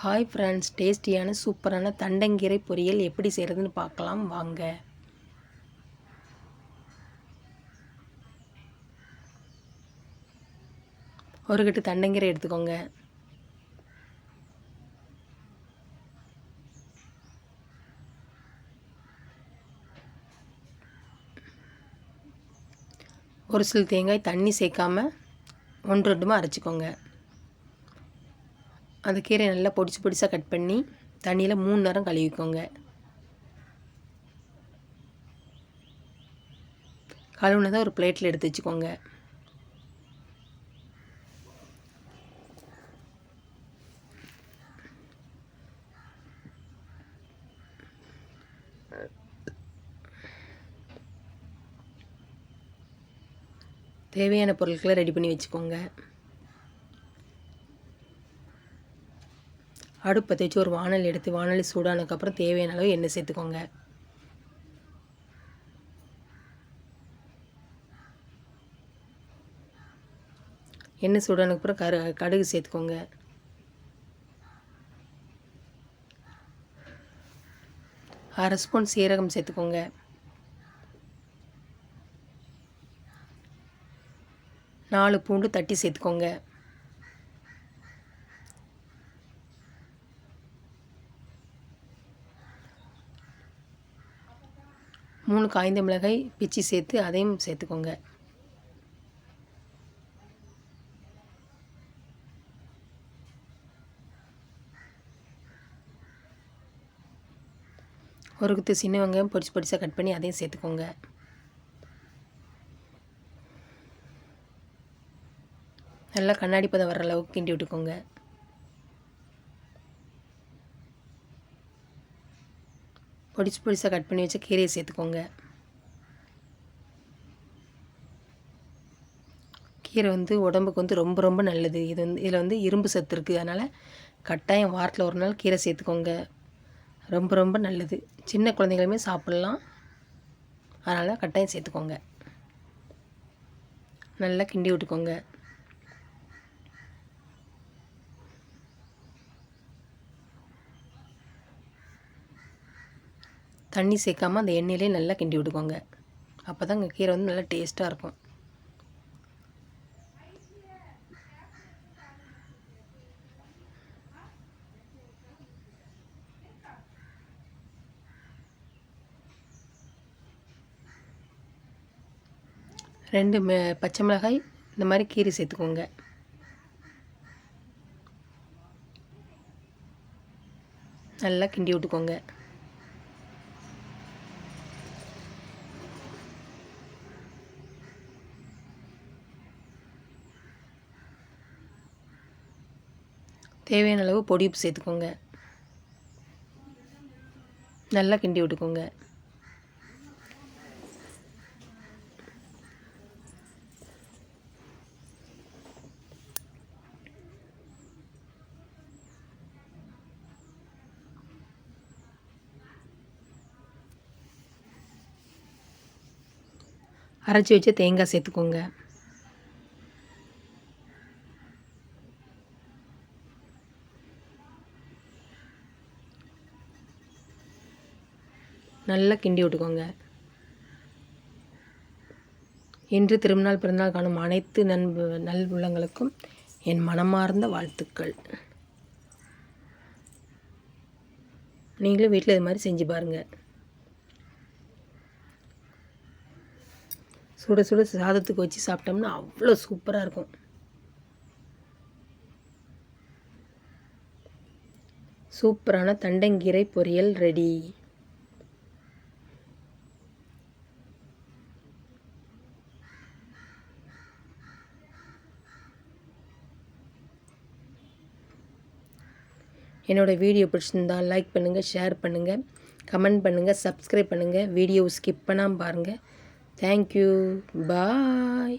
Hi friends, டேஸ்டியான சூப்பரான தண்டங்கீரை பொரியல் எப்படி செய்கிறதுன்னு பார்க்கலாம் வாங்க. ஒரு கட்டு தண்டங்கீரை எடுத்துக்கோங்க. ஒரு சில தேங்காய் தண்ணி சேர்க்காம 1-2 அரைச்சிக்கோங்க. அந்த கீரை நல்லா பொடிசாக கட் பண்ணி தண்ணியில் 3 நேரம் கழுவிக்கோங்க. கழுவுனதை ஒரு பிளேட்டில் எடுத்து வச்சுக்கோங்க. தேவையான பொருட்களை ரெடி பண்ணி வச்சுக்கோங்க. அடுப்பு பற்ற வச்சு ஒரு வானல் எடுத்து வானல் சூடானதுக்கப்புறம் தேவையான அளவு எண்ணெய் சேர்த்துக்கோங்க. எண்ணெய் சூடானதுக்கப்புறம் கடுகு சேர்த்துக்கோங்க. அரை ஸ்பூன் சீரகம் சேர்த்துக்கோங்க. நாலு பூண்டு தட்டி சேர்த்துக்கோங்க. மூணு காய்ந்த மிளகாய் பிச்சு சேர்த்து அதையும் சேர்த்துக்கோங்க. ஒரு குத்து சின்ன வெங்காயம் பொடிசாக கட் பண்ணி அதையும் சேர்த்துக்கோங்க. நல்லா கண்ணாடி பதம் வர்ற அளவுக்கு கிண்டி விட்டுக்கோங்க. பொடிசாக கட் பண்ணி வச்ச கீரையை சேர்த்துக்கோங்க. கீரை உடம்புக்கு ரொம்ப நல்லது. இதில் இரும்பு சத்து இருக்குது. அதனால் கட்டாயம் வாரத்தில் ஒரு நாள் கீரை சேர்த்துக்கோங்க. ரொம்ப நல்லது. சின்ன குழந்தைங்களுமே சாப்பிட்லாம். அதனால் கட்டாயம் சேர்த்துக்கோங்க. நல்லா கிண்டி விட்டுக்கோங்க. தண்ணி சேர்க்காமல் அந்த எண்ணெயிலே நல்லா கிண்டி விட்டுக்கோங்க. அப்போ தான் இந்த கீரை நல்லா டேஸ்ட்டாக இருக்கும். ரெண்டு பச்சை மிளகாய் இந்த மாதிரி கீரை சேர்த்துக்கோங்க. நல்லா கிண்டி விட்டுக்கோங்க. தேவையான அளவு பொடி உப்பு சேர்த்துக்கோங்க. நல்லா கிண்டி விட்டுக்கோங்க. அரைச்சி வச்ச தேங்காய் சேர்த்துக்கோங்க. நல்லா கிண்டி விட்டுக்கோங்க. இன்று திருநாள் பிறந்தநாள் காணும் அனைத்து நல் உள்ளங்களுக்கும் என் மனமார்ந்த வாழ்த்துக்கள். நீங்களும் வீட்டில் இது மாதிரி செஞ்சு பாருங்கள். சுட சுட சாதத்துக்கு வச்சு சாப்பிட்டோம்னா அவ்வளோ சூப்பராக இருக்கும். சூப்பரான தண்டங்கீரை பொரியல் ரெடி. என்னோடய வீடியோ பிடிச்சிருந்தால் லைக் பண்ணுங்கள், ஷேர் பண்ணுங்கள், கமெண்ட் பண்ணுங்கள், சப்ஸ்கிரைப் பண்ணுங்கள். வீடியோவை ஸ்கிப் பண்ணாமல் பாருங்கள். தேங்க்யூ. பாய்.